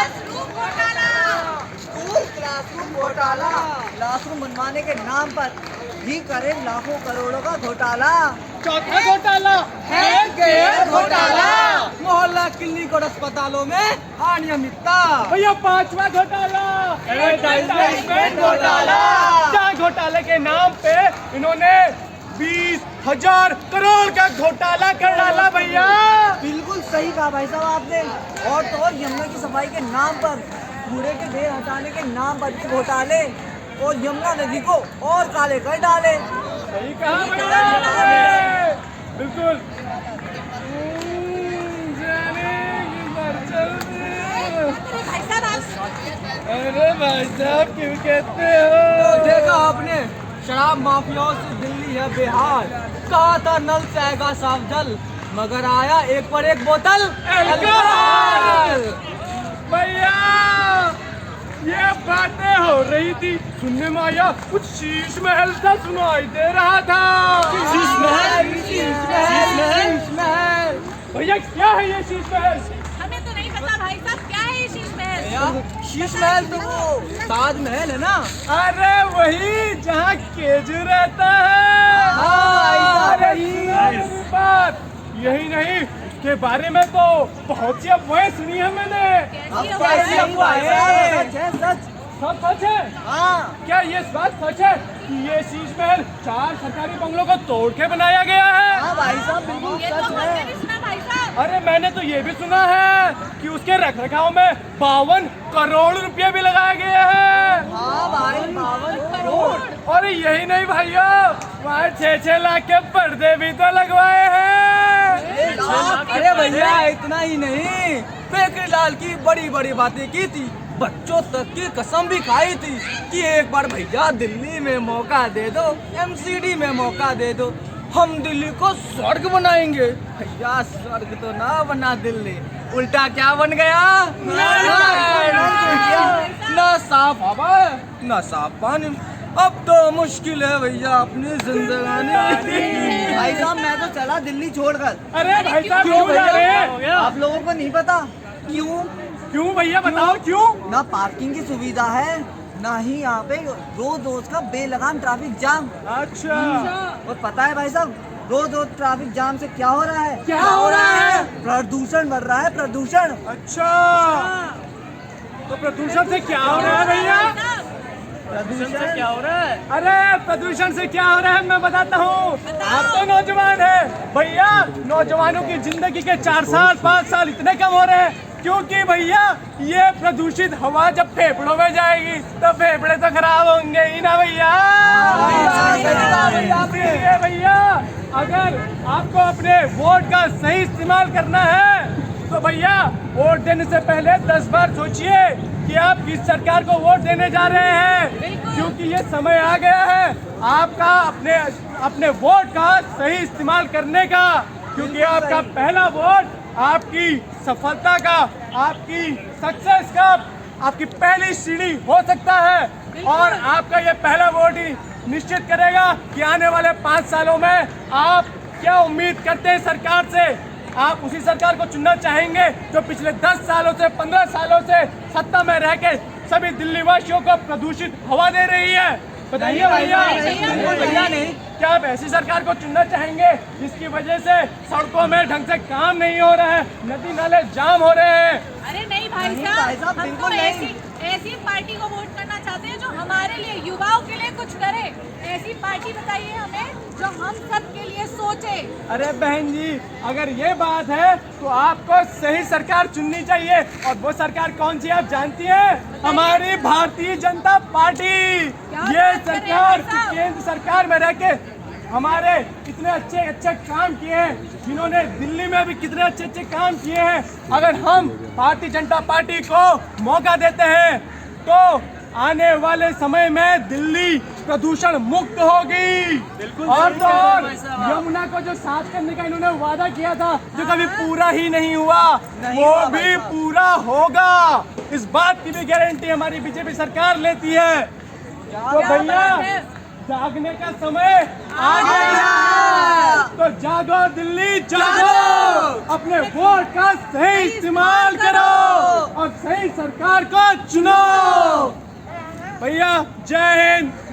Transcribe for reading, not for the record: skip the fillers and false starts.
Classroom घोटाला, school classroom घोटाला, classroom बनवाने के नाम पर भी करे लाखों करोड़ों का घोटाला। चौथा घोटाला हेल्थ केयर घोटाला, मोहल्ला क्लिनिक और अस्पतालों में अनियमितता। भैया पांचवा घोटाला एडवर्टाइजमेंट घोटाला। जहाँ घोटाले के नाम पे इन्होंने 20,000 करोड़ का घोटाला कर डाला भैया। बिल्कुल सही कहा भाई साहब आपने। और तो और यमुना की सफाई के नाम पर, कूड़े के ढेर हटाने के नाम पर भी घोटाले और यमुना नदी को और काले कर डाले। सही कहा भैया, बिल्कुल। भाई साहब अरे भाई साहब क्यों कहते हो? तो देखा आपने, शराब माफियाओं से दिल्ली है बेहाल। कहा था नल से आएगा साफ जल, मगर आया एक पर एक बोतल अल्कोहल। भैया ये बातें हो रही थी, सुनने में आया कुछ शीश महल सा सुनाई दे रहा था। शीश महल, शीश महल, शीश महल। भैया क्या है ये शीश महल? हमें तो नहीं पता भाई साहब, क्या है ये शीश महल? शीश महल तो वो ताजमहल है ना। अरे वही जहाँ केजू रहता है। हाँ, अरे वही। मेरी बात यही नहीं, के बारे में तो बहुत सी अफवाहें सुनी है मैंने। कैसी अब आवाज़ कैसी है? अफवाहें? सच है, सच। सब सच है? हाँ, क्या ये बात सच है कि ये शीश महल 4 सरकारी बंगलों को तोड़ के बनाया गया है? हाँ भाई साहब बिल्कुल ये तो सच हमने है। नहीं सुना भाई साहब। अरे मैंने तो ये भी सुना है कि उसके रखरखाव में 52 करोड़ रुपए भी लगाए गए हैं। हाँ भाई, 52 करोड़। और यही नहीं भैया, वहाँ 6-6 लाख के पर्दे भी तो लगवाए हैं। अरे भैया इतना ही नहीं, फेकरीलाल की बड़ी बड़ी बातें की थी, बच्चों तक की कसम भी खाई थी कि एक बार भैया दिल्ली में मौका दे दो, एमसीडी में मौका दे दो, हम दिल्ली को स्वर्ग बनाएंगे। भैया स्वर्ग तो ना बना दिल्ली, उल्टा क्या बन गया? ना साफ हवा ना साफ पानी। अब तो मुश्किल है भैया अपनी जिंदगानी। भाई साहब मैं तो चला दिल्ली छोड़कर। अरे भाई साहब क्यों क्यों जा रहे हैं? भैया? आप लोगों को नहीं पता क्यों? क्यों भैया बताओ क्यों? ना पार्किंग की सुविधा है, ना ही यहाँ पे रोज रोज का बेलगाम ट्रैफिक जाम। अच्छा और पता है भाई साहब, रोज रोज ट्रैफिक जाम से क्या हो रहा है? क्या हो रहा है? प्रदूषण बढ़ रहा है, प्रदूषण। अच्छा तो प्रदूषण से क्या हो रहा है भैया? प्रदूषण से क्या हो रहा है? अरे प्रदूषण से क्या हो रहा है मैं बताता हूँ। आप तो नौजवान है भैया, नौजवानों की जिंदगी के 4 साल 5 साल इतने कम हो रहे हैं क्योंकि भैया ये प्रदूषित हवा जब फेफड़ों में जाएगी तो फेफड़े तो खराब होंगे ही ना भैया। इसलिए भैया अगर आपको अपने वोट का सही इस्तेमाल करना है तो भैया वोट देने से पहले 10 बार सोचिए कि आप किस सरकार को वोट देने जा रहे हैं, क्योंकि ये समय आ गया है आपका अपने वोट का सही इस्तेमाल करने का, क्योंकि आपका पहला वोट आपकी सफलता का, आपकी सक्सेस का, आपकी पहली सीढ़ी हो सकता है। और आपका ये पहला वोट ही निश्चित करेगा कि आने वाले 5 सालों में आप क्या उम्मीद करते हैं सरकार से। आप उसी सरकार को चुनना चाहेंगे जो पिछले 10 सालों से 15 सालों से सत्ता में रह के सभी दिल्ली वासियों को प्रदूषित हवा दे रही है। बताइए भैया, भैया नहीं। क्या आप ऐसी सरकार को चुनना चाहेंगे जिसकी वजह से सड़कों में ढंग से काम नहीं हो रहा है, नदी नाले जाम हो रहे हैं? अरे नहीं भाई नहीं भाई साहब, साहब, हम बिल्कुल तो नहीं। ऐसी पार्टी को वोट करना चाहते हैं जो हमारे लिए, युवाओं के लिए कुछ करे। ऐसी पार्टी बताइए हमें जो हम सब के लिए सोचे। अरे बहन जी, अगर ये बात है तो आपको सही सरकार चुननी चाहिए, और वो सरकार कौन सी आप जानती हैं? हमारी भारतीय जनता पार्टी। ये बात कर रहे हैं सरकार भाई साहब? केंद्र सरकार में रह के हमारे इतने अच्छे अच्छे काम किए हैं, जिन्होंने दिल्ली में भी कितने अच्छे अच्छे काम किए हैं। अगर हम भारतीय जनता पार्टी को मौका देते हैं तो आने वाले समय में दिल्ली प्रदूषण मुक्त होगी। और तो और यमुना को जो साफ करने का इन्होंने वादा किया था जो कभी पूरा ही नहीं हुआ, वो भी पूरा होगा। इस बात की भी गारंटी हमारी बीजेपी सरकार लेती है। तो भैया जागने का समय आ गया, तो जागो दिल्ली जागो, अपने वोट का सही इस्तेमाल करो और सही सरकार को चुनो। भैया जय हिंद।